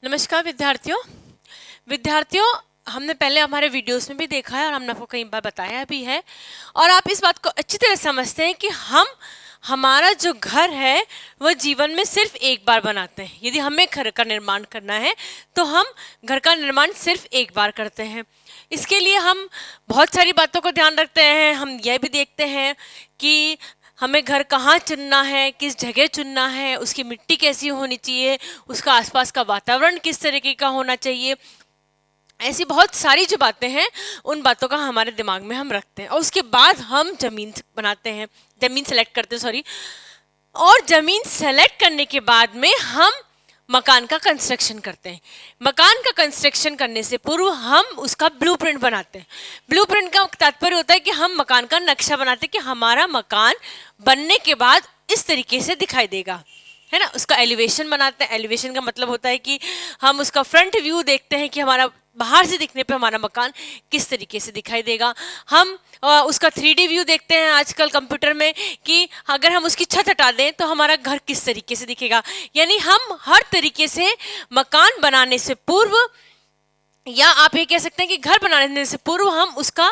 नमस्कार विद्यार्थियों। हमने पहले हमारे वीडियोस में भी देखा है और हमने आपको कई बार बताया भी है और आप इस बात को अच्छी तरह समझते हैं कि हमारा जो घर है वह जीवन में सिर्फ एक बार बनाते हैं। यदि हमें घर का निर्माण करना है तो हम घर का निर्माण सिर्फ एक बार करते हैं। इसके लिए हम बहुत सारी बातों को ध्यान रखते हैं। हम यह भी देखते हैं कि हमें घर कहाँ चुनना है, किस जगह चुनना है, उसकी मिट्टी कैसी होनी चाहिए, उसका आसपास का वातावरण किस तरीके का होना चाहिए। ऐसी बहुत सारी जो बातें हैं उन बातों का हमारे दिमाग में हम रखते हैं और उसके बाद हम जमीन सेलेक्ट करते हैं, सॉरी। और जमीन सेलेक्ट करने के बाद में हम मकान का कंस्ट्रक्शन करते हैं। मकान का कंस्ट्रक्शन करने से पूर्व हम उसका ब्लूप्रिंट बनाते हैं। ब्लूप्रिंट का तात्पर्य होता है कि हम मकान का नक्शा बनाते हैं कि हमारा मकान बनने के बाद इस तरीके से दिखाई देगा, है ना। उसका एलिवेशन बनाते हैं। एलिवेशन का मतलब होता है कि हम उसका फ्रंट व्यू देखते हैं कि हमारा बाहर से दिखने पे हमारा मकान किस तरीके से दिखाई देगा। हम उसका 3D व्यू देखते हैं आजकल कंप्यूटर में कि अगर हम उसकी छत हटा दें तो हमारा घर किस तरीके से दिखेगा। यानी हम हर तरीके से मकान बनाने से पूर्व, या आप ये कह सकते हैं कि घर बनाने से पूर्व हम उसका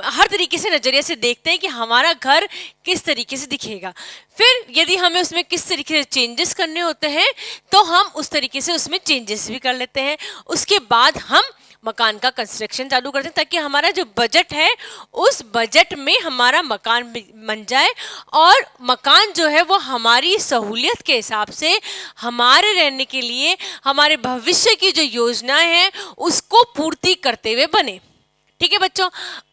हर तरीके से नज़रिए से देखते हैं कि हमारा घर किस तरीके से दिखेगा। फिर यदि हमें उसमें किस तरीके से चेंजेस करने होते हैं तो हम उस तरीके से उसमें चेंजेस भी कर लेते हैं। उसके बाद हम मकान का कंस्ट्रक्शन चालू करते हैं ताकि हमारा जो बजट है उस बजट में हमारा मकान बन जाए और मकान जो है वो हमारी सहूलियत के हिसाब से हमारे रहने के लिए, हमारे भविष्य की जो योजनाएं हैं उसको पूर्ति करते हुए बने। ठीक है बच्चों।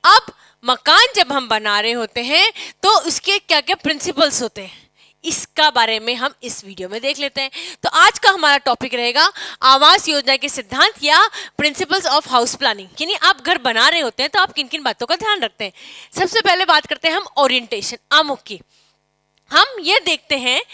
अब मकान जब हम बना रहे होते हैं तो उसके क्या क्या प्रिंसिपल्स होते हैं इसका बारे में हम इस वीडियो में देख लेते हैं। तो आज का हमारा टॉपिक रहेगा आवास योजना के सिद्धांत या प्रिंसिपल्स ऑफ हाउस प्लानिंग। यानी आप घर बना रहे होते हैं तो आप किन किन बातों का ध्यान रखते हैं। सबसे पहले बात करते हैं हम ओरिएंटेशन, आमुख की। हम ये देखते हैं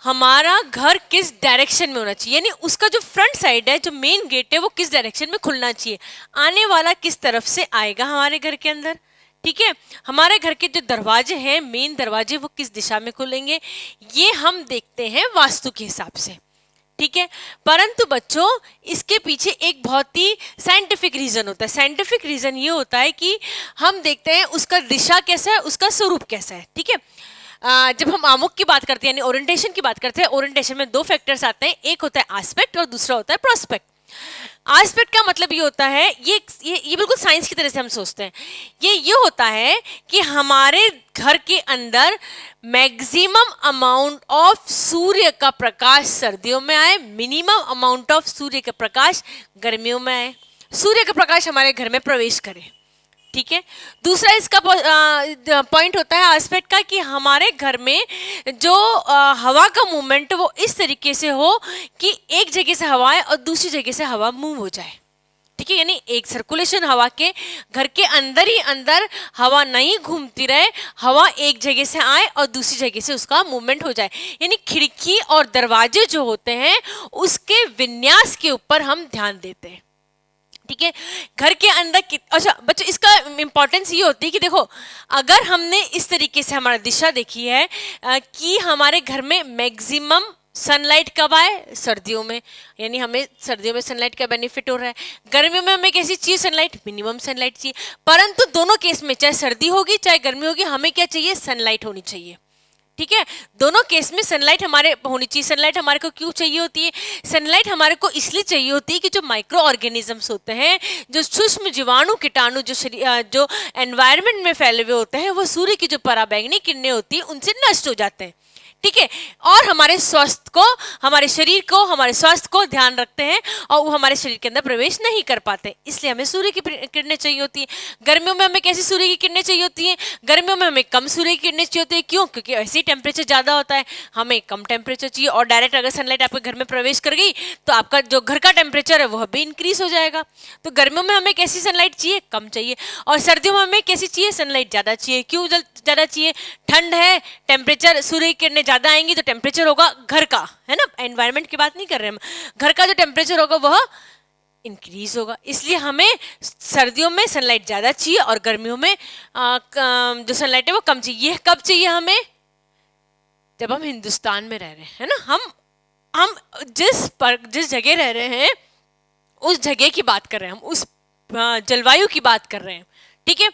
हमारा घर किस डायरेक्शन में होना चाहिए, यानी उसका जो फ्रंट साइड है, जो मेन गेट है, वो किस डायरेक्शन में खुलना चाहिए। आने वाला किस तरफ से आएगा हमारे घर के अंदर। ठीक है। हमारे घर के जो दरवाजे हैं, मेन दरवाजे, वो किस दिशा में खुलेंगे, ये हम देखते हैं वास्तु के हिसाब से। ठीक है। परंतु बच्चों इसके पीछे एक बहुत ही साइंटिफिक रीजन होता है। साइंटिफिक रीजन ये होता है कि हम देखते हैं उसका दिशा कैसा है, उसका स्वरूप कैसा है। ठीक है। जब हम आमुख की बात करते हैं यानी ओरिएंटेशन की बात करते हैं, ओरिएंटेशन में दो फैक्टर्स आते हैं, एक होता है एस्पेक्ट और दूसरा होता है प्रोस्पेक्ट। एस्पेक्ट का मतलब ये होता है, ये बिल्कुल साइंस की तरह से हम सोचते हैं। ये होता है कि हमारे घर के अंदर मैक्सिमम अमाउंट ऑफ सूर्य का प्रकाश सर्दियों में आए, मिनिमम अमाउंट ऑफ सूर्य का प्रकाश गर्मियों में आए, सूर्य का प्रकाश हमारे घर में प्रवेश करे। ठीक है। दूसरा इसका पॉइंट होता है एस्पेक्ट का कि हमारे घर में जो हवा का मूवमेंट वो इस तरीके से हो कि एक जगह से हवा आए और दूसरी जगह से हवा मूव हो जाए। ठीक है। यानी एक सर्कुलेशन हवा के, घर के अंदर ही अंदर हवा नहीं घूमती रहे, हवा एक जगह से आए और दूसरी जगह से उसका मूवमेंट हो जाए। यानी खिड़की और दरवाजे जो होते हैं उसके विन्यास के ऊपर हम ध्यान देते हैं। ठीक है। घर के अंदर अच्छा बच्चों इसका इंपॉर्टेंस ये होती है कि देखो अगर हमने इस तरीके से हमारा दिशा देखी है कि हमारे घर में मैक्सिमम सनलाइट कब आए, सर्दियों में, यानी हमें सर्दियों में सनलाइट का बेनिफिट हो रहा है। गर्मियों में हमें कैसी चाहिए सनलाइट, मिनिमम सनलाइट चाहिए। परंतु दोनों केस में चाहे सर्दी होगी चाहे गर्मी होगी हमें क्या चाहिए, सनलाइट होनी चाहिए। ठीक है। दोनों केस में सनलाइट हमारे होनी चाहिए। सनलाइट हमारे को क्यों चाहिए होती है, सनलाइट हमारे को इसलिए चाहिए होती है कि जो माइक्रो ऑर्गेनिजम्स होते हैं, जो सूक्ष्म जीवाणु कीटाणु जो एनवायरनमेंट में फैले हुए होते हैं, वो सूर्य की जो पराबैंगनी किरणें होती है उनसे नष्ट हो जाते हैं। ठीक है। और हमारे स्वास्थ्य को, हमारे शरीर को, हमारे स्वास्थ्य को ध्यान रखते हैं और वो हमारे शरीर के अंदर प्रवेश नहीं कर पाते, इसलिए हमें सूर्य की किरणें चाहिए होती है। गर्मियों में हमें कैसी सूर्य की किरणें चाहिए होती हैं, गर्मियों में हमें कम सूर्य की किरणें चाहिए होती है। क्यों, क्योंकि ऐसे ही टेम्परेचर ज़्यादा होता है, हमें कम टेम्परेचर चाहिए। और डायरेक्ट अगर सनलाइट आपके घर में प्रवेश कर गई तो आपका जो घर का टेम्परेचर है वह भी इंक्रीज हो जाएगा। तो गर्मियों में हमें कैसी सनलाइट चाहिए, कम चाहिए। और सर्दियों में हमें कैसी चाहिए, सनलाइट ज़्यादा चाहिए। क्यों ज़्यादा चाहिए, ठंड है, टेम्परेचर, सूर्य की किरणें ज़्यादा आएंगी तो टेम्परेचर होगा घर का, है ना, एनवायरनमेंट की बात नहीं कर रहे हम, घर का जो टेम्परेचर होगा वह इंक्रीज होगा। इसलिए हमें सर्दियों में सनलाइट ज़्यादा चाहिए और गर्मियों में जो सनलाइट है वो कम चाहिए। कब चाहिए हमें, जब हम हिंदुस्तान में रह रहे हैं, है ना। हम हम जिस जगह रह रहे हैं उस जगह की बात कर रहे हैं, हम उस जलवायु की बात कर रहे हैं, ठीक है।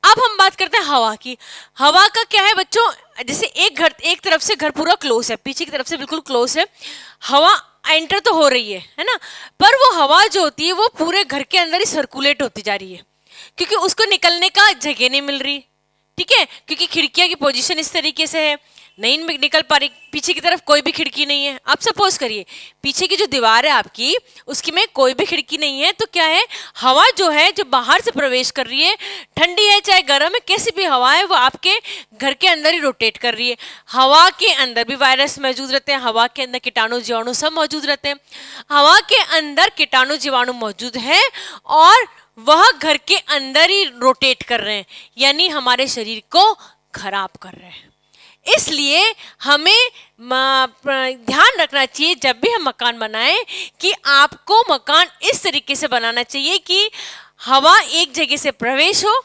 अब हम बात करते हैं हवा की। हवा का क्या है बच्चों, जैसे एक तरफ से घर पूरा क्लोज है, पीछे की तरफ से बिल्कुल क्लोज है, हवा एंटर तो हो रही है ना, पर वो हवा जो होती है वो पूरे घर के अंदर ही सर्कुलेट होती जा रही है, क्योंकि उसको निकलने का जगह नहीं मिल रही, ठीक है, क्योंकि खिड़कियां की पोजीशन इस तरीके से है, नहीं निकल पा रही, पीछे की तरफ कोई भी खिड़की नहीं है। आप सपोज करिए पीछे की जो दीवार है आपकी, उसकी में कोई भी खिड़की नहीं है, तो क्या है, हवा जो है जो बाहर से प्रवेश कर रही है, ठंडी है चाहे गर्म है, कैसी भी हवा है वो आपके घर के अंदर ही रोटेट कर रही है। हवा के अंदर भी वायरस मौजूद रहते हैं, हवा के अंदर कीटाणु जीवाणु सब मौजूद रहते हैं। हवा के अंदर कीटाणु जीवाणु मौजूद है और वह घर के अंदर ही रोटेट कर रहे हैं, यानी हमारे शरीर को खराब कर रहे हैं। इसलिए हमें ध्यान रखना चाहिए जब भी हम मकान बनाएं कि आपको मकान इस तरीके से बनाना चाहिए कि हवा एक जगह से प्रवेश हो,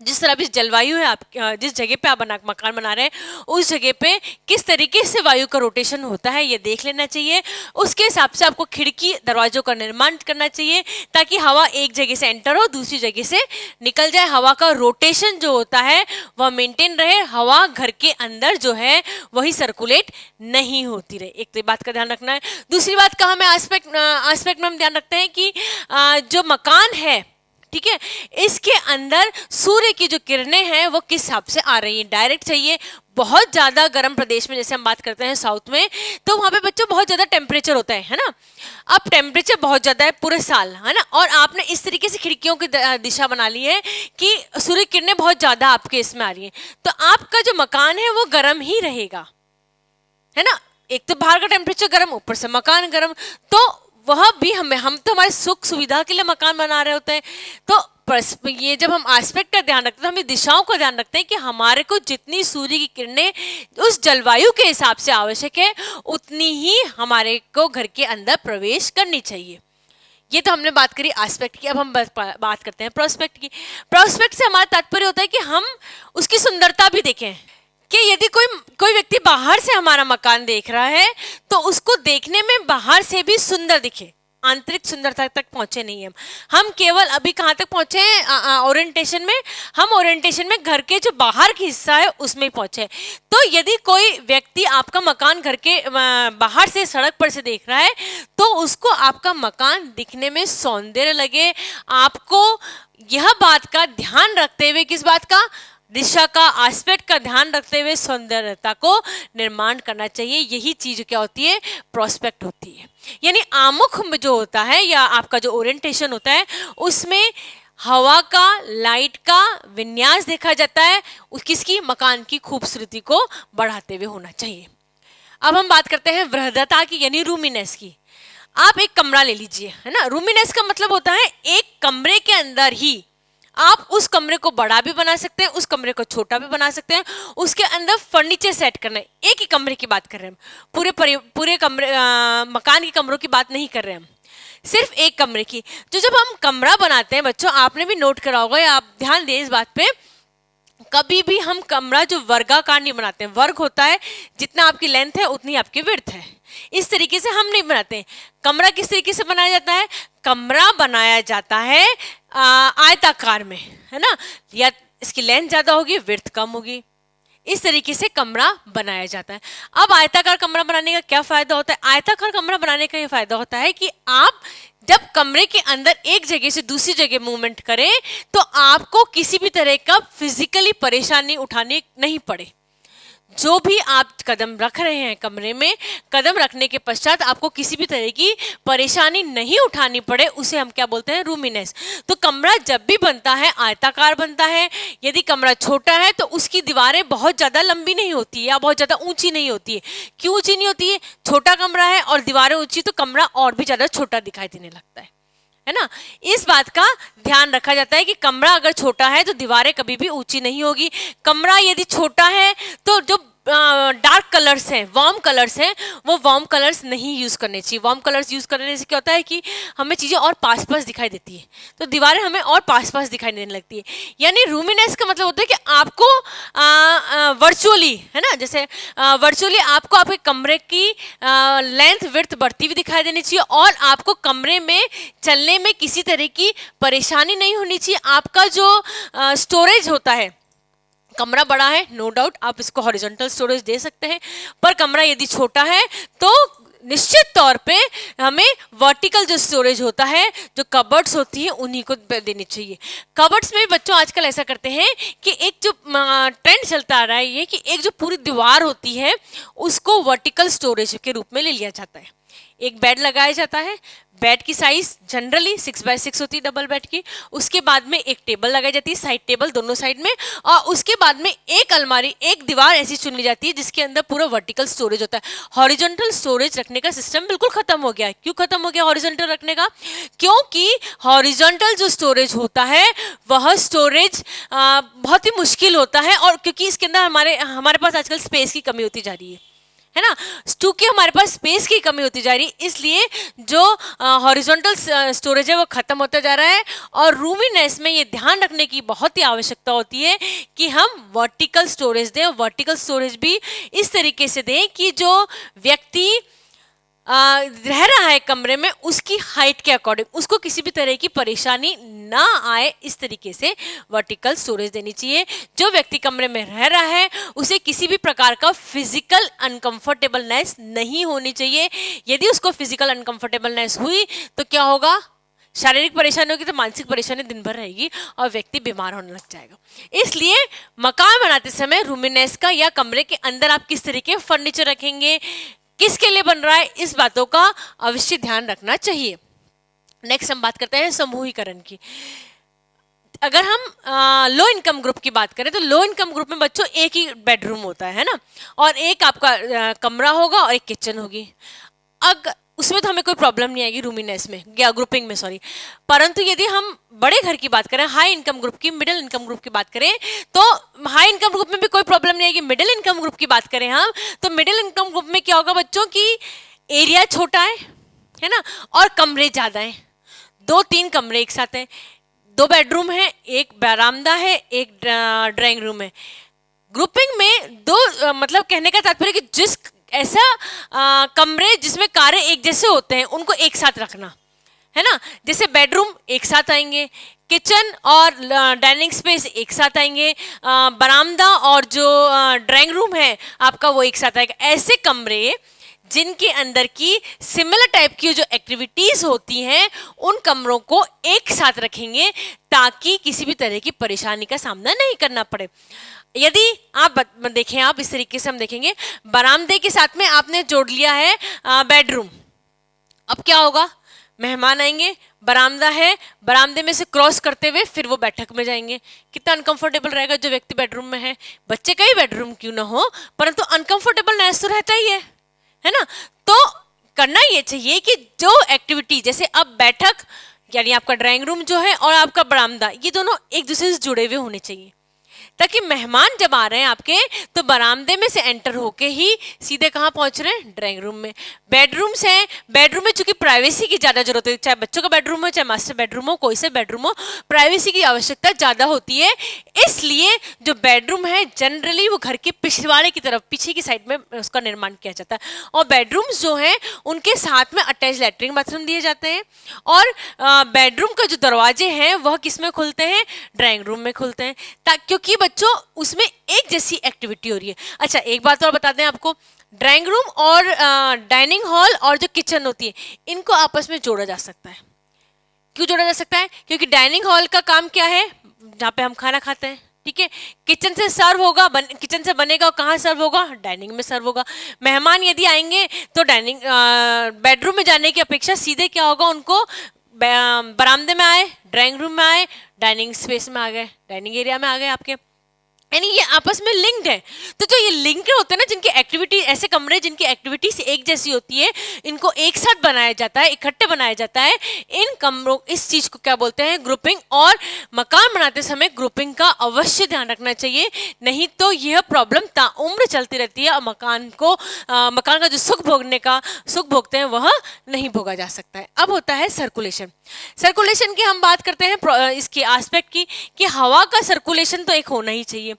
जिस तरह भी जलवायु है, आप जिस जगह पे आप मकान बना रहे हैं उस जगह पे किस तरीके से वायु का रोटेशन होता है ये देख लेना चाहिए। उसके हिसाब से आपको खिड़की दरवाजों का निर्माण करना चाहिए ताकि हवा एक जगह से एंटर हो, दूसरी जगह से निकल जाए, हवा का रोटेशन जो होता है वह मेंटेन रहे, हवा घर के अंदर जो है वही सर्कुलेट नहीं होती रहे। एक तो बात का ध्यान रखना है। दूसरी बात का हमें आस्पेक्ट में हम ध्यान रखते हैं कि जो मकान है, ठीक है, इसके अंदर सूर्य की जो किरणें हैं वो किस हिसाब से आ रही हैं, डायरेक्ट चाहिए। बहुत ज़्यादा गर्म प्रदेश में जैसे हम बात करते हैं साउथ में, तो वहाँ पे बच्चों बहुत ज़्यादा टेम्परेचर होता है ना। अब टेम्परेचर बहुत ज़्यादा है पूरे साल, है ना, और आपने इस तरीके से खिड़कियों की दिशा बना ली है कि सूर्य किरणें बहुत ज़्यादा आपके इसमें आ रही हैं, तो आपका जो मकान है वो गर्म ही रहेगा, है ना। एक तो बाहर का टेम्परेचर गर्म, ऊपर से मकान गर्म, तो वह भी हम तो हमारे सुख सुविधा के लिए मकान बना रहे होते हैं। तो ये जब हम एस्पेक्ट का ध्यान रखते हैं, हम दिशाओं का ध्यान रखते हैं कि हमारे को जितनी सूर्य की किरणें उस जलवायु के हिसाब से आवश्यक है उतनी ही हमारे को घर के अंदर प्रवेश करनी चाहिए। ये तो हमने बात करी एस्पेक्ट की। अब हम बात करते हैं प्रोस्पेक्ट की। प्रोस्पेक्ट से हमारा तात्पर्य होता है कि हम उसकी सुंदरता भी देखें, कि यदि कोई व्यक्ति बाहर से हमारा मकान देख रहा है तो उसको देखने में बाहर से भी सुंदर दिखे, आंतरिक सुंदरता तक पहुंचे नहीं हम केवल अभी कहाँ तक पहुंचे हैं ओरिएंटेशन में, हम ओरिएंटेशन में घर के जो बाहर की हिस्सा है उसमें ही पहुंचे। तो यदि कोई व्यक्ति आपका मकान घर के बाहर से सड़क पर से देख रहा है तो उसको आपका मकान दिखने में सौंदर्य लगे, आपको यह बात का ध्यान रखते हुए, किस बात का, दिशा का, एस्पेक्ट का ध्यान रखते हुए सौंदर्यता को निर्माण करना चाहिए। यही चीज क्या होती है, प्रोस्पेक्ट होती है। यानी आमुख में जो होता है या आपका जो ओरिएंटेशन होता है उसमें हवा का, लाइट का विन्यास देखा जाता है, किसकी, मकान की खूबसूरती को बढ़ाते हुए होना चाहिए। अब हम बात करते हैं वृहदता की, यानी रूमीनेस की। आप एक कमरा ले लीजिए, है ना, रूमीनेस का मतलब होता है एक कमरे के अंदर ही आप उस कमरे को बड़ा भी बना सकते हैं, उस कमरे को छोटा भी बना सकते हैं, उसके अंदर फर्नीचर सेट करना है। एक ही कमरे की बात कर रहे हैं, पूरे कमरे मकान के कमरों की बात नहीं कर रहे हैं हम, सिर्फ एक कमरे की। तो जब हम कमरा बनाते हैं बच्चों, आपने भी नोट करा होगा या आप ध्यान दें इस बात पे, कभी भी हम कमरा जो वर्गाकार नहीं बनाते हैं। वर्ग होता है जितना आपकी लेंथ है उतनी आपकी विड्थ है, इस तरीके से हम नहीं बनाते। कमरा किस तरीके से बनाया जाता है, कमरा बनाया जाता है आयताकार में, है ना, या इसकी लेंथ ज्यादा होगी, विड्थ कम होगी, इस तरीके से कमरा बनाया जाता है। अब आयताकार कमरा बनाने का क्या फायदा होता है, आयताकार कमरा बनाने का ये फायदा होता है कि आप जब कमरे के अंदर एक जगह से दूसरी जगह मूवमेंट करें तो आपको किसी भी तरह का फिजिकली परेशानी उठानी नहीं पड़े। जो भी आप कदम रख रहे हैं कमरे में, कदम रखने के पश्चात आपको किसी भी तरह की परेशानी नहीं उठानी पड़े, उसे हम क्या बोलते हैं, रूमीनेस। तो कमरा जब भी बनता है आयताकार बनता है। यदि कमरा छोटा है तो उसकी दीवारें बहुत ज़्यादा लंबी नहीं होती है या बहुत ज़्यादा ऊंची नहीं होती है। क्यों ऊंची नहीं होती है, छोटा कमरा है और दीवारें ऊंची, तो कमरा और भी ज़्यादा छोटा दिखाई देने लगता है ना। इस बात का ध्यान रखा जाता है कि कमरा अगर छोटा है तो दीवारें कभी भी ऊंची नहीं होगी। कमरा यदि छोटा है तो जो डार्क कलर्स हैं, वार्म कलर्स हैं, वो वार्म कलर्स नहीं यूज़ करने चाहिए। वार्म कलर्स यूज़ करने से क्या होता है कि हमें चीज़ें और पास पास दिखाई देती है, तो दीवारें हमें और पास पास दिखाई देने लगती है। यानी रूमिनेस का मतलब होता है कि आपको वर्चुअली, है ना, जैसे वर्चुअली आपको आपके कमरे की लेंथ विड्थ बढ़ती हुई दिखाई देनी चाहिए और आपको कमरे में चलने में किसी तरह की परेशानी नहीं होनी चाहिए। आपका जो स्टोरेज होता है, कमरा बड़ा है नो डाउट आप इसको हॉरिजॉन्टल स्टोरेज दे सकते हैं, पर कमरा यदि छोटा है तो निश्चित तौर पे हमें वर्टिकल जो स्टोरेज होता है, जो कबर्ड्स होती है, उन्हीं को देनी चाहिए। कबर्ड्स में बच्चों आजकल ऐसा करते हैं कि एक जो ट्रेंड चलता आ रहा है ये कि एक जो पूरी दीवार होती है उसको वर्टिकल स्टोरेज के रूप में ले लिया जाता है। एक बेड लगाया जाता है, बेड की साइज जनरली 6x6 होती है डबल बेड की। उसके बाद में एक टेबल लगाई जाती है, साइड टेबल दोनों साइड में, और उसके बाद में एक अलमारी, एक दीवार ऐसी चुन ली जाती है जिसके अंदर पूरा वर्टिकल स्टोरेज होता है। हॉरिजॉन्टल स्टोरेज रखने का सिस्टम बिल्कुल खत्म हो गया है। क्यों खत्म हो गया हॉरिजॉन्टल रखने का? क्योंकि हॉरिजॉन्टल जो स्टोरेज होता है वह स्टोरेज बहुत ही मुश्किल होता है, और क्योंकि इसके अंदर हमारे पास आजकल स्पेस की कमी होती जा रही है ना, क्योंकि हमारे पास स्पेस की कमी होती जा रही है, इसलिए जो हॉरिजॉन्टल स्टोरेज है वो खत्म होता जा रहा है। और रूमीनेस में ये ध्यान रखने की बहुत ही आवश्यकता होती है कि हम वर्टिकल स्टोरेज दें, वर्टिकल स्टोरेज भी इस तरीके से दें कि जो व्यक्ति रह रहा है कमरे में उसकी हाइट के अकॉर्डिंग उसको किसी भी तरह की परेशानी ना आए, इस तरीके से वर्टिकल स्टोरेज देनी चाहिए। जो व्यक्ति कमरे में रह रहा है उसे किसी भी प्रकार का फिजिकल अनकंफर्टेबलनेस नहीं होनी चाहिए। यदि उसको फिजिकल अनकंफर्टेबलनेस हुई तो क्या होगा? शारीरिक परेशानी होगी तो मानसिक परेशानी दिन भर रहेगी और व्यक्ति बीमार होने लग जाएगा। इसलिए मकान बनाते समय रूमिनेस का या कमरे के अंदर आप किस तरीके फर्नीचर रखेंगे, किसके लिए बन रहा है, इस बातों का अवश्य ध्यान रखना चाहिए। नेक्स्ट हम बात करते हैं समूहीकरण की। अगर हम लो इनकम ग्रुप की बात करें तो लो इनकम ग्रुप में बच्चों एक ही बेडरूम होता है ना, और एक आपका कमरा होगा और एक किचन होगी। उसमें तो हमें कोई प्रॉब्लम नहीं आएगी रूमीनेस में या ग्रुपिंग में, सॉरी। परंतु यदि हम बड़े घर की बात करें, हाई इनकम ग्रुप की, मिडिल इनकम ग्रुप की बात करें, तो हाई इनकम ग्रुप में भी कोई प्रॉब्लम नहीं आएगी। मिडिल इनकम ग्रुप की बात करें हम, तो मिडिल इनकम ग्रुप में क्या होगा बच्चों की एरिया छोटा है ना, और कमरे ज़्यादा हैं, 2-3 कमरे एक साथ हैं, 2 बेडरूम है, एक बरामदा है, एक ड्राइंग रूम है। ग्रुपिंग में दो मतलब कहने का तात्पर्य कि जिस ऐसा कमरे जिसमें कारें एक जैसे होते हैं उनको एक साथ रखना है ना, जैसे बेडरूम एक साथ आएंगे, किचन और डाइनिंग स्पेस एक साथ आएंगे, बरामदा और जो ड्राइंग रूम है आपका वो एक साथ आएगा। ऐसे कमरे जिनके अंदर की सिमिलर टाइप की जो एक्टिविटीज होती हैं उन कमरों को एक साथ रखेंगे ताकि किसी भी तरह की परेशानी का सामना नहीं करना पड़े। यदि आप देखें, आप इस तरीके से हम देखेंगे, बरामदे के साथ में आपने जोड़ लिया है बेडरूम। अब क्या होगा? मेहमान आएंगे, बरामदा है, बरामदे में से क्रॉस करते हुए फिर वो बैठक में जाएंगे। कितना अनकंफर्टेबल रहेगा जो व्यक्ति बेडरूम में है। बच्चे का ही बेडरूम क्यों ना हो, परंतु अनकंफर्टेबल नेस तो रहता ही है ना। तो करना ये चाहिए कि जो एक्टिविटी, जैसे अब बैठक यानी आपका ड्राइंग रूम जो है और आपका बरामदा, ये दोनों एक दूसरे से जुड़े हुए होने चाहिए, ताकि मेहमान जब आ रहे हैं आपके तो बरामदे में से एंटर होके ही सीधे कहाँ पहुंच रहे हैं? ड्राइंग रूम में। बेडरूम्स हैं, बेडरूम में चूंकि प्राइवेसी की ज़्यादा जरूरत है, चाहे बच्चों का बेडरूम हो, चाहे मास्टर बेडरूम हो, कोई से बेडरूम हो, प्राइवेसी की आवश्यकता ज़्यादा होती है। इसलिए जो बेडरूम है जनरली वो घर के पिछवाड़े की तरफ, पीछे की साइड में उसका निर्माण किया जाता है, और बेडरूम्स जो हैं उनके साथ में अटैच लैट्रिन बाथरूम दिए जाते हैं, और बेडरूम का जो दरवाजे हैं वह किस में खुलते हैं? ड्राइंग रूम में खुलते हैं, क्योंकि बच्चों उसमें एक जैसी एक्टिविटी हो रही है। अच्छा, एक बात और बता दें आपको, ड्राइंग रूम और डाइनिंग हॉल और जो किचन होती है इनको आपस में जोड़ा जा सकता है। क्यों जोड़ा जा सकता है? क्योंकि डाइनिंग हॉल का काम क्या है? जहाँ पे हम खाना खाते हैं, ठीक है। किचन से सर्व होगा, किचन से बनेगा, और कहाँ सर्व होगा? डाइनिंग में सर्व होगा। मेहमान यदि आएंगे तो डाइनिंग बेडरूम में जाने की अपेक्षा सीधे क्या होगा, उनको बरामदे में आए, ड्राइंग रूम में आए, डाइनिंग स्पेस में आ गए, डाइनिंग एरिया में आ गए आपके, यानी ये आपस में लिंक्ड है। तो जो ये लिंक्ड होते हैं ना, जिनकी एक्टिविटी, ऐसे कमरे जिनकी एक्टिविटीज एक जैसी होती है, इनको एक साथ बनाया जाता है, इकट्ठे बनाया जाता है। इन कमरों, इस चीज को क्या बोलते हैं? ग्रुपिंग। और मकान बनाते समय ग्रुपिंग का अवश्य ध्यान रखना चाहिए, नहीं तो यह प्रॉब्लम ताउम्र चलती रहती है और मकान का जो सुख भोगते हैं वह नहीं भोगा जा सकता है। अब होता है सर्कुलेशन। सर्कुलेशन की हम बात करते हैं इसके एस्पेक्ट की, कि हवा का सर्कुलेशन तो एक होना ही चाहिए।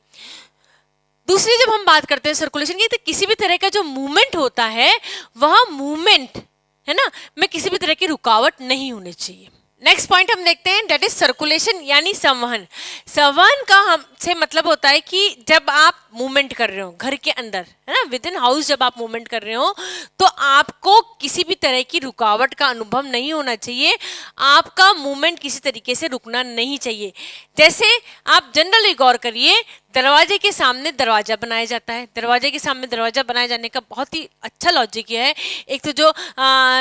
दूसरी जब हम बात करते हैं सर्कुलेशन की, तो किसी भी तरह का जो मूवमेंट होता है, वह मूवमेंट है ना, में किसी भी तरह की रुकावट नहीं होनी चाहिए। नेक्स्ट पॉइंट हम देखते हैं, दैट इज सर्कुलेशन यानी संवहन। संवहन का हमसे मतलब होता है कि जब आप मूवमेंट कर रहे हो घर के अंदर, है ना, विद इन हाउस जब आप मूवमेंट कर रहे हो, तो आपको किसी भी तरह की रुकावट का अनुभव नहीं होना चाहिए। आपका मूवमेंट किसी तरीके से रुकना नहीं चाहिए। जैसे आप जनरली गौर करिए, दरवाजे के सामने दरवाजा बनाया जाता है। दरवाजे के सामने दरवाजा बनाए जाने का बहुत ही अच्छा लॉजिक है। एक तो जो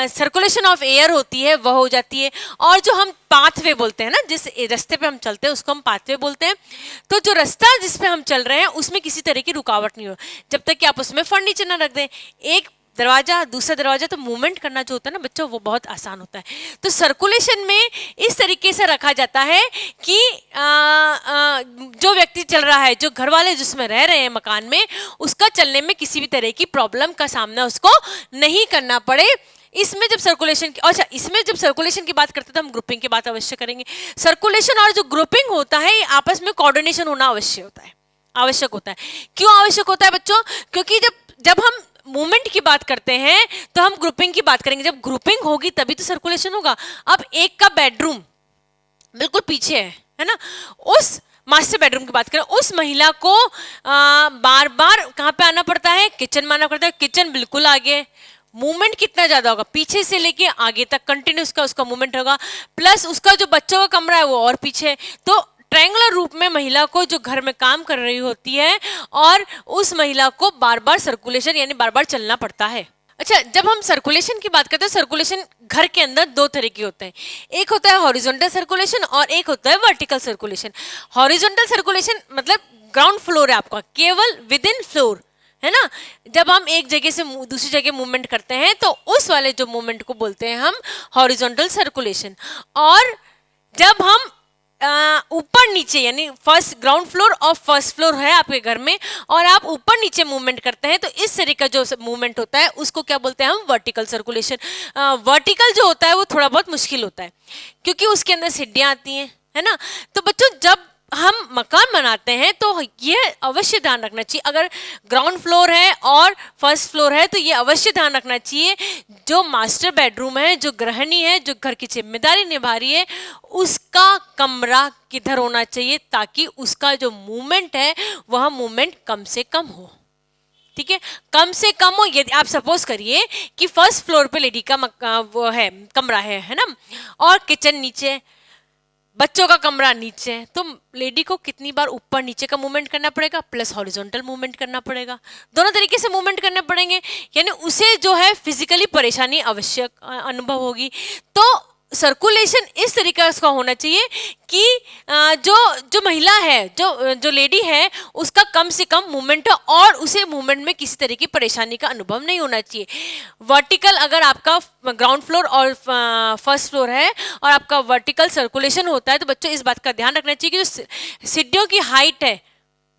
सर्कुलेशन ऑफ एयर होती है वह हो जाती है, और जो हम पाथवे बोलते हैं ना, जिस रास्ते पे हम चलते हैं उसको हम पाथवे बोलते हैं। तो जो रास्ता जिस पे हम चल रहे हैं उसमें किसी तरह की रुकावट नहीं हो, जब तक कि आप उसमें फर्नीचर ना रख दें। एक दरवाजा दूसरा दरवाजा, तो मूवमेंट करना जो होता है ना बच्चों, वो बहुत आसान होता है। तो सर्कुलेशन में इस तरीके से रखा जाता है कि जो व्यक्ति चल रहा है, जो घर वाले जिसमें रह रहे हैं मकान में, उसका चलने में किसी भी तरह की प्रॉब्लम का सामना उसको नहीं करना पड़े। इसमें जब सर्कुलेशन की बात करते हैं तो हम ग्रुपिंग की बात अवश्य करेंगे। सर्कुलेशन और जो ग्रुपिंग होता है, ये आपस में कोऑर्डिनेशन होना आवश्यक होता है। क्यों आवश्यक होता है बच्चों? क्योंकि जब हम मूवमेंट की बात करते हैं तो हम ग्रुपिंग की बात करेंगे। जब ग्रुपिंग होगी तभी तो सर्कुलेशन होगा। अब एक का बेडरूम बिल्कुल पीछे है ना, उस मास्टर बेडरूम की बात करें, उस महिला को बार बार कहाँ पे आना पड़ता है? किचन में आना पड़ता है। किचन बिल्कुल आगे, मूवमेंट कितना ज्यादा होगा? पीछे से लेके आगे तक कंटिन्यूस का उसका मूवमेंट होगा। प्लस उसका जो बच्चों का कमरा है वो और पीछे। तो ट्रायंगुलर रूप में महिला को जो घर में काम कर रही होती है, और उस महिला को बार बार सर्कुलेशन यानी बार बार चलना पड़ता है। अच्छा, जब हम सर्कुलेशन की बात करते हैं, सर्कुलेशन घर के अंदर दो तरह के होते हैं। एक होता है हॉरिजॉन्टल सर्कुलेशन और एक होता है वर्टिकल सर्कुलेशन। हॉरिजॉन्टल सर्कुलेशन मतलब ग्राउंड फ्लोर है आपका, केवल विद इन फ्लोर, है ना। जब हम एक जगह से दूसरी जगह मूवमेंट करते हैं तो उस वाले जो मूवमेंट को बोलते हैं हम हॉरिजॉन्टल सर्कुलेशन। और जब हम ऊपर नीचे यानी ग्राउंड फ्लोर और फर्स्ट फ्लोर है आपके घर में, और आप ऊपर नीचे मूवमेंट करते हैं, तो इस तरह का जो मूवमेंट होता है उसको क्या बोलते हैं हम? Vertical circulation. वर्टिकल जो होता है वो थोड़ा बहुत मुश्किल होता है, क्योंकि उसके अंदर सीढ़ियां आती हैं, है ना। तो बच्चों, जब हम मकान बनाते हैं तो ये अवश्य ध्यान रखना चाहिए, अगर ग्राउंड फ्लोर है और फर्स्ट फ्लोर है तो ये अवश्य ध्यान रखना चाहिए, जो मास्टर बेडरूम है, जो गृहिणी है, जो घर की जिम्मेदारी निभा रही है, उसका कमरा किधर होना चाहिए, ताकि उसका जो मूवमेंट है वह मूवमेंट कम से कम हो। ठीक है, कम से कम हो। यदि आप सपोज करिए कि फर्स्ट फ्लोर पे लेडी का वो है कमरा है ना, और किचन नीचे, बच्चों का कमरा नीचे है, तो लेडी को कितनी बार ऊपर नीचे का मूवमेंट करना पड़ेगा, प्लस हॉरिजॉन्टल मूवमेंट करना पड़ेगा। दोनों तरीके से मूवमेंट करने पड़ेंगे, यानी उसे जो है फिजिकली परेशानी आवश्यक अनुभव होगी। तो सर्कुलेशन इस तरीके का होना चाहिए कि जो महिला है, जो लेडी है, उसका कम से कम मूवमेंट हो और उसे मूवमेंट में किसी तरह की परेशानी का अनुभव नहीं होना चाहिए। वर्टिकल अगर आपका ग्राउंड फ्लोर और फर्स्ट फ्लोर है और आपका वर्टिकल सर्कुलेशन होता है, तो बच्चों इस बात का ध्यान रखना चाहिए कि जो सीढ़ियों की हाइट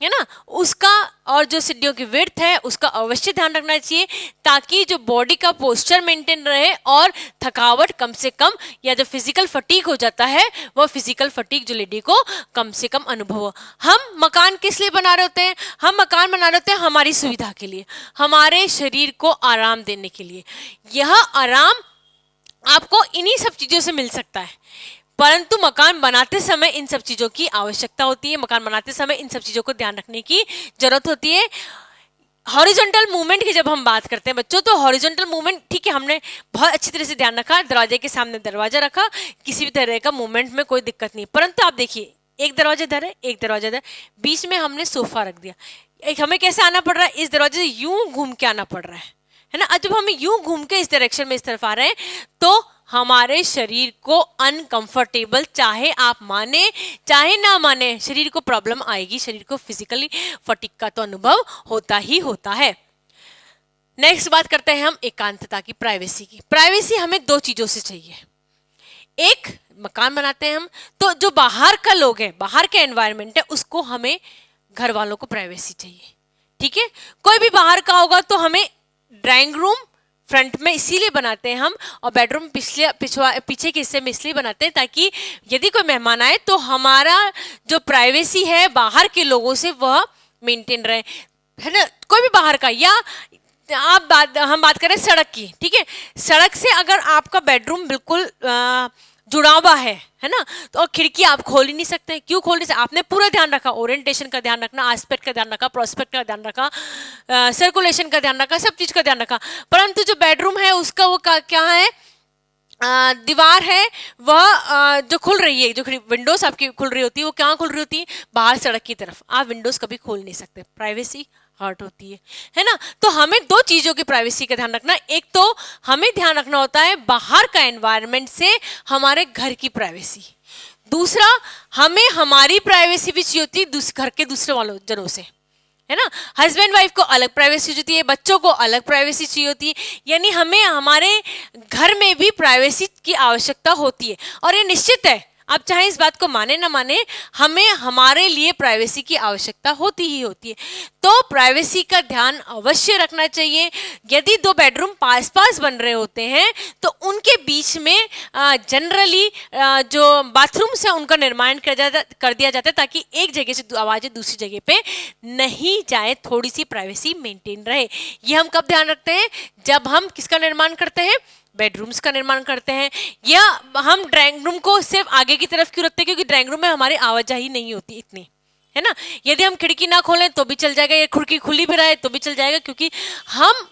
है ना, उसका और जो सीढ़ियों की विड्थ है उसका अवश्य ध्यान रखना चाहिए, ताकि जो बॉडी का पोस्चर मेंटेन रहे और थकावट कम से कम, या जो फिजिकल फटीग हो जाता है वो फिजिकल फटीग जो लेडी को कम से कम अनुभव हो। हम मकान किस लिए बना रहे होते हैं? हम मकान बना रहे होते हैं हमारी सुविधा के लिए, हमारे शरीर को आराम देने के लिए। यह आराम आपको इन्हीं सब चीज़ों से मिल सकता है, परंतु मकान बनाते समय इन सब चीज़ों की आवश्यकता होती है। मकान बनाते समय इन सब चीज़ों को ध्यान रखने की जरूरत होती है। हॉरिजॉन्टल मूवमेंट की जब हम बात करते हैं बच्चों, तो हॉरिजॉन्टल मूवमेंट ठीक है, हमने बहुत अच्छी तरह से ध्यान रखा, दरवाजे के सामने दरवाजा रखा, किसी भी तरह का मूवमेंट में कोई दिक्कत नहीं। परंतु आप देखिए, एक दरवाजा इधर है, एक दरवाजा इधर, बीच में हमने सोफा रख दिया। एक हमें कैसे आना पड़ रहा है? इस दरवाजे से यूं घूम के आना पड़ रहा है ना। जब हमें यूं घूम के इस डायरेक्शन में इस तरफ आ रहे हैं, तो हमारे शरीर को अनकंफर्टेबल, चाहे आप माने चाहे ना माने, शरीर को प्रॉब्लम आएगी, शरीर को फिजिकली फटीग का तो अनुभव होता ही होता है। नेक्स्ट बात करते हैं हम एकांतता की, प्राइवेसी की। प्राइवेसी हमें दो चीजों से चाहिए। एक, मकान बनाते हैं हम तो जो बाहर का लोग है, बाहर का एनवायरनमेंट है, उसको हमें घर वालों को प्राइवेसी चाहिए, ठीक है। कोई भी बाहर का होगा तो हमें ड्राइंग रूम फ्रंट में इसीलिए बनाते हैं हम, और बेडरूम पीछे के हिस्से में इसलिए बनाते हैं ताकि यदि कोई मेहमान आए तो हमारा जो प्राइवेसी है बाहर के लोगों से वह मेंटेन रहे, है ना। कोई भी बाहर का, या हम बात करें सड़क की, ठीक है। सड़क से अगर आपका बेडरूम बिल्कुल जुड़ा हुआ है ना, तो खिड़की आप खोल ही नहीं सकते। क्यों खोल नहीं सकते? आपने पूरा ध्यान रखा, ओरिएंटेशन का ध्यान रखना, एस्पेक्ट का ध्यान रखा, प्रोस्पेक्ट का ध्यान रखा, सर्कुलेशन का ध्यान रखा, सब चीज का ध्यान रखा, परंतु जो बेडरूम है उसका वो क्या है, दीवार है वह जो खुल रही है, जो विंडोज आपकी खुल रही होती है, वो क्या खुल रही होती है, बाहर सड़क की तरफ। आप विंडोज कभी खोल नहीं सकते, प्राइवेसी हर्ट होती है ना। तो हमें दो चीजों की प्राइवेसी का ध्यान रखना। एक तो हमें ध्यान रखना होता है बाहर का एनवायरनमेंट से हमारे घर की प्राइवेसी, दूसरा हमें हमारी प्राइवेसी भी चाहिए होती है घर के दूसरे वालों जनों से, है ना। हस्बैंड वाइफ को अलग प्राइवेसी होती है, बच्चों को अलग प्राइवेसी चाहिए होती है, यानी हमें हमारे घर में भी प्राइवेसी की आवश्यकता होती है। और ये निश्चित है, आप चाहे इस बात को माने ना माने, हमें हमारे लिए प्राइवेसी की आवश्यकता होती ही होती है। तो प्राइवेसी का ध्यान अवश्य रखना चाहिए। यदि दो बेडरूम पास पास बन रहे होते हैं तो उनके बीच में जनरली जो बाथरूम्स है उनका निर्माण कर दिया जाता है ताकि एक जगह से आवाज़ें दूसरी जगह पे नहीं जाए, थोड़ी सी प्राइवेसी मेंटेन रहे। ये हम कब ध्यान रखते हैं? जब हम किसका निर्माण करते हैं? बेडरूम्स का निर्माण करते हैं। या हम ड्राइंग रूम को सिर्फ आगे की तरफ क्यों रखते हैं? क्योंकि ड्राइंग रूम में हमारी आवाजाही नहीं होती इतनी, है ना। यदि हम खिड़की ना खोलें तो भी चल जाएगा, या खिड़की खुली भी रहे तो भी चल जाएगा, क्योंकि हम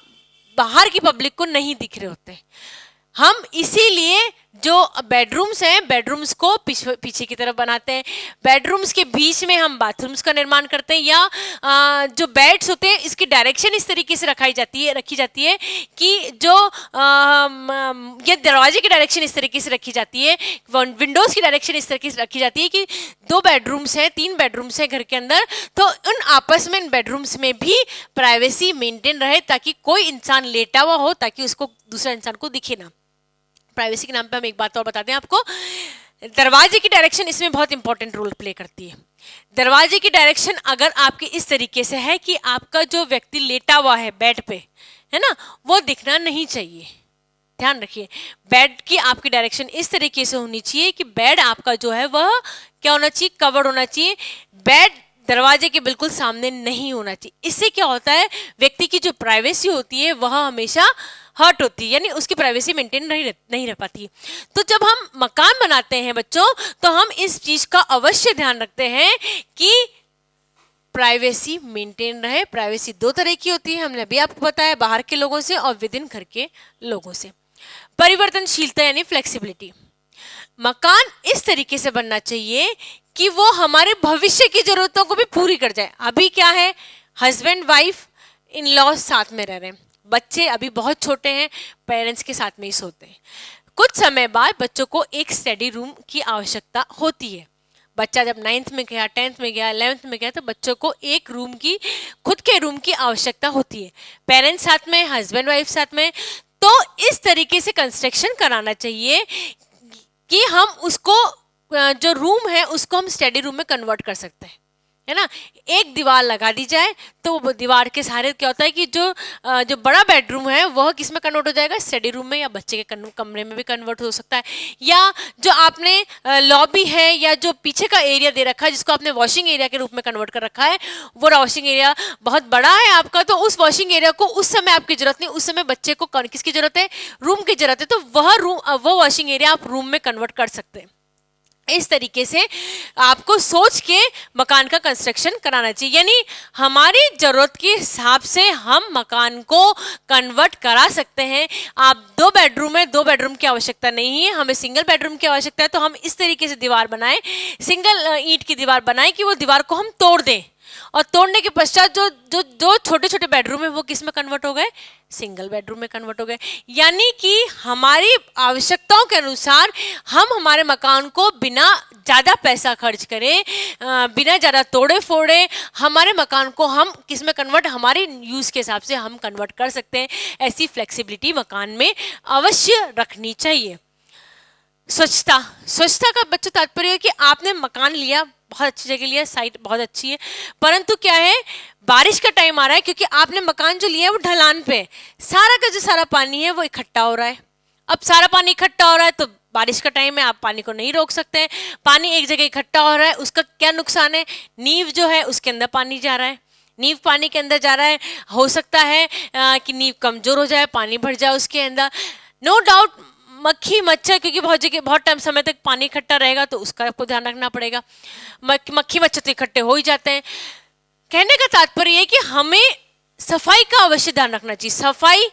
बाहर की पब्लिक को नहीं दिख रहे होते। हम इसीलिए जो बेडरूम्स हैं, बेडरूम्स को पीछे की तरफ बनाते हैं। बेडरूम्स के बीच में हम बाथरूम्स का निर्माण करते हैं, या जो बेड्स होते हैं इसकी डायरेक्शन इस तरीके से रखी जाती है कि जो ये दरवाजे की डायरेक्शन इस तरीके से रखी जाती है, विंडोज की डायरेक्शन इस तरीके से रखी जाती है कि दो बेडरूम्स हैं, 3 बेडरूम्स हैं घर के अंदर, तो उन आपस में इन बेडरूम्स में भी प्राइवेसी मेंटेन रहे ताकि कोई इंसान लेटा हुआ हो ताकि उसको दूसरा इंसान को दिखे ना। प्राइवेसी के नाम पे हम एक बात और बता दें आपको, दरवाजे की डायरेक्शन इसमें बहुत इंपॉर्टेंट रोल प्ले करती है। दरवाजे की डायरेक्शन अगर आपकी इस तरीके से है कि आपका जो व्यक्ति लेटा हुआ है बेड पे, है ना, वो दिखना नहीं चाहिए। ध्यान रखिए, बेड की आपकी डायरेक्शन इस तरीके से होनी चाहिए कि बेड आपका जो है वह क्या होना चाहिए? कवर्ड होना चाहिए। बेड दरवाजे के बिल्कुल सामने नहीं होना चाहिए। इससे क्या होता है? व्यक्ति की जो प्राइवेसी होती है वह हमेशा हर्ट होती है, यानी उसकी प्राइवेसी मेंटेन नहीं रह पाती। तो जब हम मकान बनाते हैं बच्चों, तो हम इस चीज का अवश्य ध्यान रखते हैं कि प्राइवेसी मेंटेन रहे। प्राइवेसी दो तरह की होती है, हमने अभी आपको बताया, बाहर के लोगों से और विद इन घर के लोगों से। परिवर्तनशीलता यानी फ्लेक्सिबिलिटी। मकान इस तरीके से बनना चाहिए कि वो हमारे भविष्य की जरूरतों को भी पूरी कर जाए। अभी क्या है, हस्बैंड वाइफ इन लॉज साथ में रह रहे हैं, बच्चे अभी बहुत छोटे हैं, पेरेंट्स के साथ में ही सोते हैं। कुछ समय बाद बच्चों को एक स्टडी रूम की आवश्यकता होती है। बच्चा जब 9th में गया, 10th में गया, 11th में गया, तो बच्चों को एक रूम की, खुद के रूम की आवश्यकता होती है। पेरेंट्स साथ में, हस्बैंड वाइफ साथ में। तो इस तरीके से कंस्ट्रक्शन कराना चाहिए कि हम उसको, जो रूम है उसको हम स्टडी रूम में कन्वर्ट कर सकते हैं, है ना। एक दीवार लगा दी जाए तो वो दीवार के सहारे क्या होता है कि जो बड़ा बेडरूम है वह किस में कन्वर्ट हो जाएगा? स्टडी रूम में, या बच्चे के कमरे में भी कन्वर्ट हो सकता है। या जो आपने लॉबी है या जो पीछे का एरिया दे रखा है जिसको आपने वॉशिंग एरिया के रूप में कन्वर्ट कर रखा है, वो वॉशिंग एरिया बहुत बड़ा है आपका, तो उस वॉशिंग एरिया को उस समय आपकी जरूरत नहीं, उस समय बच्चे को किसकी जरूरत है? रूम की जरूरत है, तो वो वॉशिंग एरिया आप रूम में कन्वर्ट कर सकते हैं। इस तरीके से आपको सोच के मकान का कंस्ट्रक्शन कराना चाहिए, यानी हमारी जरूरत के हिसाब से हम मकान को कन्वर्ट करा सकते हैं। आप 2 बेडरूम है, 2 बेडरूम की आवश्यकता नहीं है, हमें सिंगल बेडरूम की आवश्यकता है, तो हम इस तरीके से दीवार बनाएं, सिंगल ईंट की दीवार बनाएं कि वो दीवार को हम तोड़ दें, और तोड़ने के पश्चात जो जो जो छोटे छोटे बेडरूम है वो किस में कन्वर्ट हो गए, सिंगल बेडरूम में कन्वर्ट हो गए। यानी कि हमारी आवश्यकताओं के अनुसार हम हमारे मकान को बिना ज़्यादा पैसा खर्च करें, बिना ज़्यादा तोड़े फोड़े हमारे मकान को हम किस में कन्वर्ट, हमारे यूज़ के हिसाब से हम कन्वर्ट कर सकते हैं। ऐसी फ्लेक्सिबिलिटी मकान में अवश्य रखनी चाहिए। स्वच्छता, स्वच्छता का बच्चों तात्पर्य है कि आपने मकान लिया, बहुत अच्छी जगह लिया, साइट बहुत अच्छी है, परंतु क्या है, बारिश का टाइम आ रहा है, क्योंकि आपने मकान जो लिया है वो ढलान पे है, सारा का जो सारा पानी है वो इकट्ठा हो रहा है। अब सारा पानी इकट्ठा हो रहा है तो बारिश का टाइम है, आप पानी को नहीं रोक सकते हैं। पानी एक जगह इकट्ठा हो रहा है, उसका क्या नुकसान है, नींव जो है उसके अंदर पानी जा रहा है, नींव पानी के अंदर जा रहा है, हो सकता है कि नींव कमजोर हो जाए, पानी भर जाए उसके अंदर। नो डाउट मक्खी मच्छर, क्योंकि बहुत टाइम समय तक पानी इकट्ठा रहेगा तो उसका आपको ध्यान रखना पड़ेगा। मक्खी मच्छर तो इकट्ठे हो ही जाते हैं। कहने का तात्पर्य है कि हमें सफाई का अवश्य ध्यान रखना चाहिए। सफाई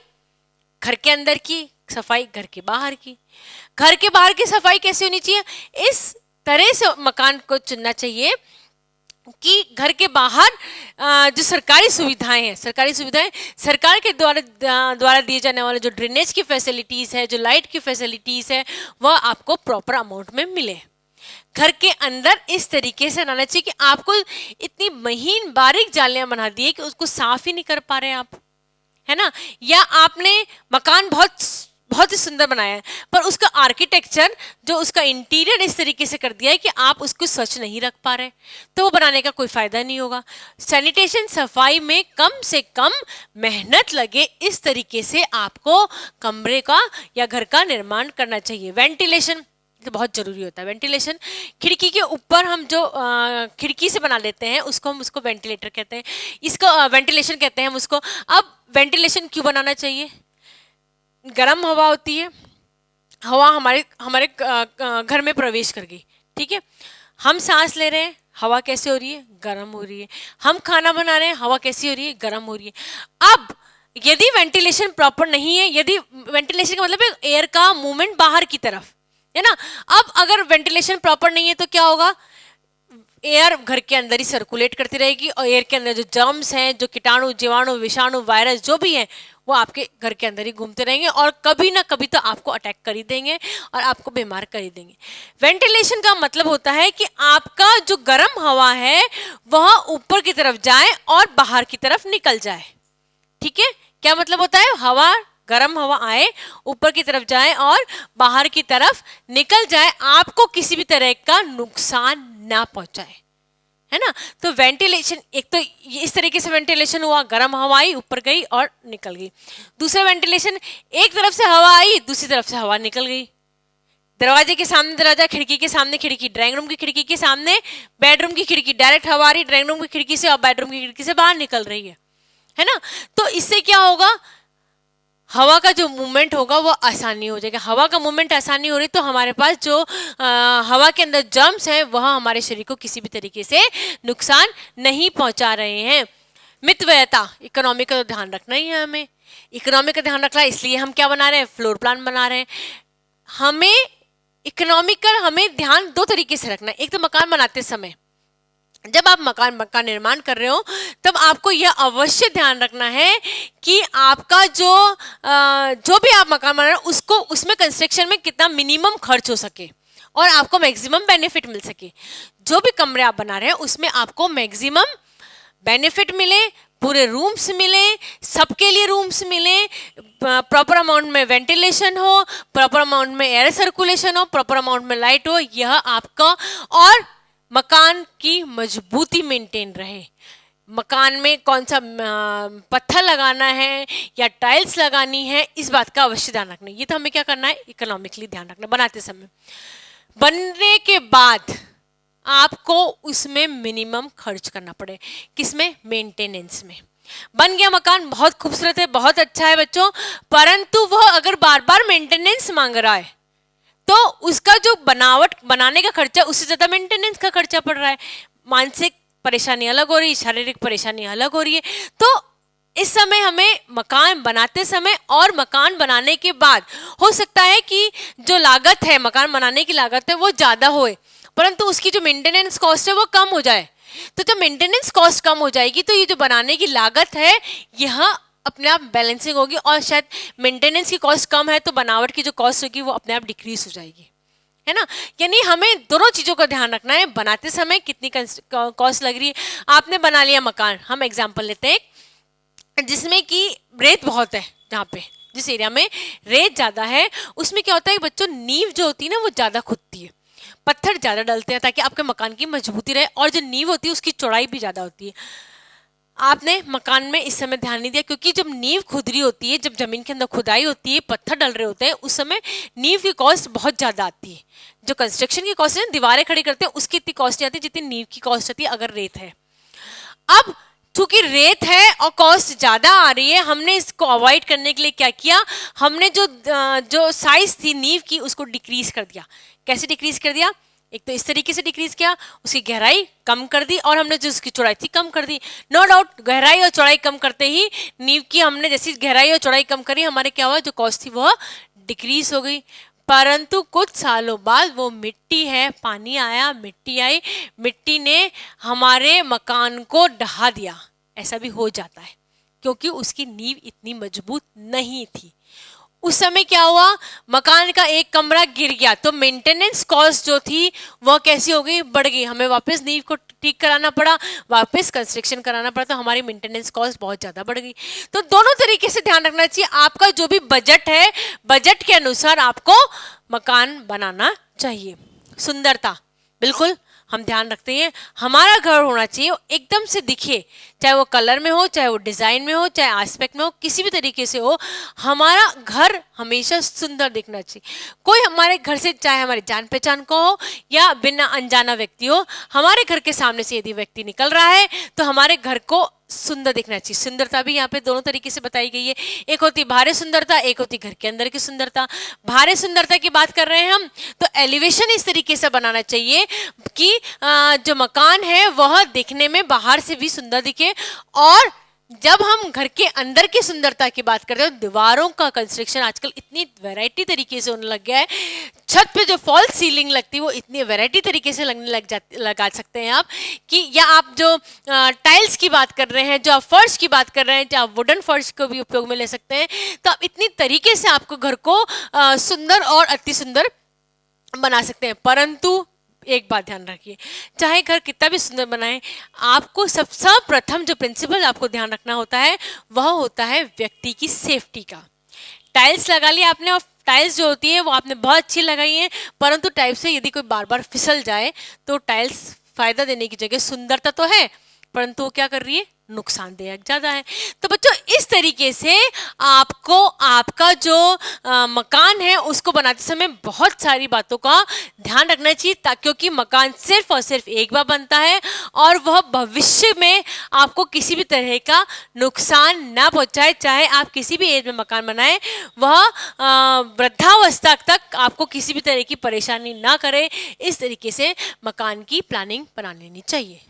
घर के अंदर की, सफाई घर के बाहर की। घर के बाहर की सफाई कैसे होनी चाहिए, इस तरह से मकान को चुनना चाहिए कि घर के बाहर जो सरकारी सुविधाएं हैं, सरकार के द्वारा दिए जाने वाले जो ड्रेनेज की फैसिलिटीज़ है, जो लाइट की फैसिलिटीज़ है, वह आपको प्रॉपर अमाउंट में मिले। घर के अंदर इस तरीके से बनाना चाहिए कि आपको इतनी महीन बारीक जालियां बना दी है कि उसको साफ ही नहीं कर पा रहे आप, है ना, या आपने मकान बहुत ही सुंदर बनाया है पर उसका आर्किटेक्चर, जो उसका इंटीरियर इस तरीके से कर दिया है कि आप उसको स्वच्छ नहीं रख पा रहे, तो वो बनाने का कोई फायदा नहीं होगा। सैनिटेशन, सफाई में कम से कम मेहनत लगे, इस तरीके से आपको कमरे का या घर का निर्माण करना चाहिए। वेंटिलेशन तो बहुत जरूरी होता है। वेंटिलेशन, खिड़की के ऊपर हम जो खिड़की से बना लेते हैं उसको हम उसको वेंटिलेटर कहते हैं, इसको वेंटिलेशन कहते हैं हम उसको। अब वेंटिलेशन क्यों बनाना चाहिए, गर्म हवा होती है, हवा हमारे घर में प्रवेश कर गई, ठीक है, हम सांस ले रहे हैं, हवा कैसे हो रही है, गर्म हो रही है। हम खाना बना रहे हैं, हवा कैसी हो रही है, गर्म हो रही है। अब यदि वेंटिलेशन प्रॉपर नहीं है, यदि वेंटिलेशन का मतलब है एयर का मूवमेंट बाहर की तरफ, है ना, अब अगर वेंटिलेशन प्रॉपर नहीं है तो क्या होगा, एयर घर के अंदर ही सर्कुलेट करती रहेगी और एयर के अंदर जो जर्म्स हैं, जो कीटाणु, जीवाणु, विषाणु, वायरस जो भी हैं, वो आपके घर के अंदर ही घूमते रहेंगे और कभी ना कभी तो आपको अटैक कर ही देंगे और आपको बीमार कर ही देंगे। वेंटिलेशन का मतलब होता है कि आपका जो गर्म हवा है वह ऊपर की तरफ जाए और बाहर की तरफ निकल जाए, ठीक है। क्या मतलब होता है, हवा, गर्म हवा आए, ऊपर की तरफ जाए और बाहर की तरफ निकल जाए, आपको किसी भी तरह का नुकसान ना पहुंचाए, है ना। तो वेंटिलेशन, एक तो इस तरीके से वेंटिलेशन हुआ, गर्म हवा आई, ऊपर गई और निकल गई। दूसरा वेंटिलेशन, एक तरफ से हवा आई, दूसरी तरफ से हवा निकल गई। दरवाजे के सामने दरवाजा, खिड़की के सामने खिड़की, ड्राइंग रूम की खिड़की के सामने बेडरूम की खिड़की, डायरेक्ट हवा आ रही ड्राइंग रूम की खिड़की से और बेडरूम की खिड़की से बाहर निकल रही है ना। तो इससे क्या होगा, हवा का जो मूवमेंट होगा वो आसानी हो जाएगा। हवा का मूवमेंट आसानी हो रही तो हमारे पास जो हवा के अंदर जर्म्स हैं वह हमारे शरीर को किसी भी तरीके से नुकसान नहीं पहुंचा रहे हैं। मितव्ययता, इकोनॉमी का तो ध्यान रखना ही है हमें, इकोनॉमी का ध्यान रखना है, इसलिए हम क्या बना रहे हैं, फ्लोर प्लान बना रहे हैं। हमें इकोनॉमिकल, हमें ध्यान दो तरीके से रखना है। एक तो मकान बनाते समय, जब आप मकान का निर्माण कर रहे हो तब आपको यह अवश्य ध्यान रखना है कि आपका जो भी आप मकान बना रहे हो उसको, उसमें कंस्ट्रक्शन में कितना मिनिमम खर्च हो सके और आपको मैक्सिमम बेनिफिट मिल सके। जो भी कमरे आप बना रहे हैं उसमें आपको मैक्सिमम बेनिफिट मिले, पूरे रूम्स मिले, सबके लिए रूम्स मिले, प्रॉपर अमाउंट में वेंटिलेशन हो, प्रॉपर अमाउंट में एयर सर्कुलेशन हो, प्रॉपर अमाउंट में लाइट हो, यह आपका, और मकान की मजबूती मेंटेन रहे। मकान में कौन सा पत्थर लगाना है या टाइल्स लगानी है, इस बात का अवश्य ध्यान रखना है। ये तो हमें क्या करना है, इकोनॉमिकली ध्यान रखना बनाते समय। बनने के बाद आपको उसमें मिनिमम खर्च करना पड़े, किसमें, मेंटेनेंस में। बन गया मकान, बहुत खूबसूरत है, बहुत अच्छा है बच्चों, परंतु वह अगर बार बार मेंटेनेंस मांग रहा है तो उसका जो बनाने का खर्चा, उससे ज्यादा मेंटेनेंस का खर्चा पड़ रहा है। मानसिक परेशानी अलग हो रही है, शारीरिक परेशानी अलग हो रही है। तो इस समय हमें मकान बनाते समय और मकान बनाने के बाद हो सकता है कि जो लागत है, मकान बनाने की लागत है वो ज्यादा होए, परंतु उसकी जो मेंटेनेंस कॉस्ट है वो कम हो जाए। तो जब मेंटेनेंस कॉस्ट कम हो जाएगी तो ये जो बनाने की लागत है यह अपने आप बैलेंसिंग होगी, और शायद मेंटेनेंस की कॉस्ट कम है तो बनावट की जो कॉस्ट होगी वो अपने आप डिक्रीज हो जाएगी, है ना। यानी हमें दोनों चीज़ों का ध्यान रखना है, बनाते समय कितनी कॉस्ट लग रही है। आपने बना लिया मकान, हम एग्जाम्पल लेते हैं जिसमें कि रेत बहुत है, जहाँ पे जिस एरिया में रेत ज़्यादा है उसमें क्या होता है बच्चों, नींव जो होती है ना वो ज़्यादा खुदती है, पत्थर ज़्यादा डलते हैं ताकि आपके मकान की मजबूती रहे, और जो नींव होती है उसकी चौड़ाई भी ज़्यादा होती है। आपने मकान में इस समय ध्यान नहीं दिया, क्योंकि जब नींव खुद रही होती है, जब जमीन के अंदर खुदाई होती है, पत्थर डल रहे होते हैं, उस समय नींव की कॉस्ट बहुत ज़्यादा आती है। जो कंस्ट्रक्शन की कॉस्ट है, दीवारें खड़ी करते हैं, उसकी इतनी कॉस्ट नहीं आती जितनी नींव की कॉस्ट आती है अगर रेत है। अब चूंकि रेत है और कॉस्ट ज़्यादा आ रही है, हमने इसको अवॉइड करने के लिए क्या किया, हमने जो साइज थी नींव की उसको डिक्रीज कर दिया। कैसे डिक्रीज कर दिया, एक तो इस तरीके से डिक्रीज किया, उसकी गहराई कम कर दी, और हमने जो उसकी चौड़ाई थी कम कर दी। नो डाउट गहराई और चौड़ाई कम करते ही नींव की हमने जैसी गहराई और चौड़ाई कम करी, हमारे क्या हुआ, जो कॉस्ट थी वह डिक्रीज हो गई। परंतु कुछ सालों बाद वो मिट्टी है, पानी आया, मिट्टी आई, मिट्टी ने हमारे मकान को ढहा दिया। ऐसा भी हो जाता है क्योंकि उसकी नींव इतनी मजबूत नहीं थी। उस समय क्या हुआ, मकान का एक कमरा गिर गया, तो मेंटेनेंस कॉस्ट जो थी वह कैसी हो गई, बढ़ गई। हमें वापस नींव को ठीक कराना पड़ा, वापस कंस्ट्रक्शन कराना पड़ा, तो हमारी मेंटेनेंस कॉस्ट बहुत ज़्यादा बढ़ गई। तो दोनों तरीके से ध्यान रखना चाहिए, आपका जो भी बजट है, बजट के अनुसार आपको मकान बनाना चाहिए। सुंदरता, बिल्कुल हम ध्यान रखते हैं, हमारा घर होना चाहिए एकदम से दिखे, चाहे वो कलर में हो, चाहे वो डिज़ाइन में हो, चाहे एस्पेक्ट में हो, किसी भी तरीके से हो, हमारा घर हमेशा सुंदर दिखना चाहिए। कोई हमारे घर से, चाहे हमारे जान पहचान का हो या बिना अनजाना व्यक्ति हो, हमारे घर के सामने से यदि व्यक्ति निकल रहा है तो हमारे घर को सुंदर दिखना चाहिए। सुंदरता भी यहाँ पे दोनों तरीके से बताई गई है, एक होती बाहरी सुंदरता, एक होती घर के अंदर की सुंदरता। बाहरी सुंदरता की बात कर रहे हैं हम, तो एलिवेशन इस तरीके से बनाना चाहिए कि जो मकान है वह देखने में बाहर से भी सुंदर दिखे, और जब हम घर के अंदर की सुंदरता की बात करते हैं, दीवारों का कंस्ट्रक्शन आजकल इतनी वैरायटी तरीके से होने लग गया है, छत पे जो फॉल सीलिंग लगती है वो इतनी वैरायटी तरीके से लगा सकते हैं आप, कि या आप जो टाइल्स की बात कर रहे हैं, जो आप फर्श की बात कर रहे हैं, आप वुडन फर्श को भी उपयोग में ले सकते हैं। तो आप इतनी तरीके से आपको घर को सुंदर और अति सुंदर बना सकते हैं। परंतु एक बात ध्यान रखिए, चाहे घर कितना भी सुंदर बनाए, आपको सबसे प्रथम जो प्रिंसिपल आपको ध्यान रखना होता है वह होता है व्यक्ति की सेफ्टी का। टाइल्स लगा लिया आपने, और टाइल्स जो होती है वो आपने बहुत अच्छी लगाई है, परंतु टाइल्स से यदि कोई बार बार फिसल जाए तो टाइल्स फायदा देने की जगह सुंदरता तो है, परंतु वो क्या कर रही है, नुकसानदेह ज़्यादा है। तो बच्चों इस तरीके से आपको आपका जो मकान है उसको बनाते समय बहुत सारी बातों का ध्यान रखना चाहिए, क्योंकि मकान सिर्फ और सिर्फ एक बार बनता है, और वह भविष्य में आपको किसी भी तरह का नुकसान ना पहुंचाए। चाहे आप किसी भी एज में मकान बनाएं, वह वृद्धावस्था तक आपको किसी भी तरह की परेशानी ना करे। इस तरीके से मकान की प्लानिंग बना लेनी चाहिए।